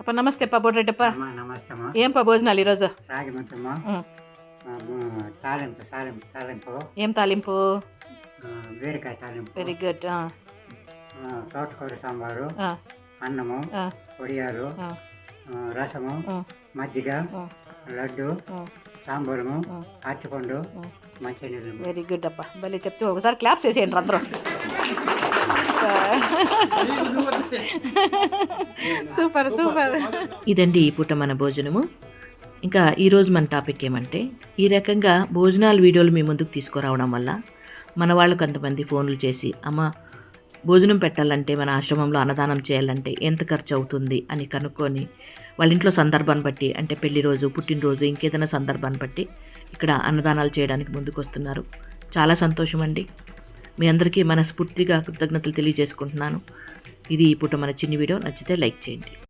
అప్ప నమస్తే అప్ప బొడ్రెడ్డప్ప. అమ్మా నమస్తే అమ్మా. ఏం పా భోజనాలు ఈరోజు? రాగి ముద్దమ్మా, తాలింపు ఏం తాలింపు? బీరకాయ తాలింపు, వెరీ గుడ్. తోటకూర సాంబారు, అన్నము, పొడియాలు, రసము, మజ్జిగ, లడ్డు, సాంబారము, అరటిపండు, మంచినీళ్ళు. వెరీ గుడ్ అప్ప, భలే చెప్తే ఒకసారి క్లాప్స్ వేసేయండి అందరూ. Super super. ఇదండి ఈ పూట మన భోజనము. ఇంకా ఈరోజు మన టాపిక్ ఏమంటే, ఈ రకంగా భోజనాల వీడియోలు మీ ముందుకు తీసుకురావడం వల్ల మన వాళ్ళు కొంతమంది ఫోన్లు చేసి, అమ్మ భోజనం పెట్టాలంటే మన ఆశ్రమంలో అన్నదానం చేయాలంటే ఎంత ఖర్చు అవుతుంది అని కనుక్కొని వాళ్ళ ఇంట్లో సందర్భాన్ని బట్టి, అంటే పెళ్లి రోజు, పుట్టినరోజు, ఇంకేదైనా సందర్భాన్ని బట్టి ఇక్కడ అన్నదానాలు చేయడానికి ముందుకు వస్తున్నారు. చాలా సంతోషం అండి. మీ అందరికీ మనస్ఫూర్తిగా కృతజ్ఞతలు తెలియజేసుకుంటున్నాను. ఇది ఈ పూట మన చిన్ని వీడియో. నచ్చితే లైక్ చేయండి.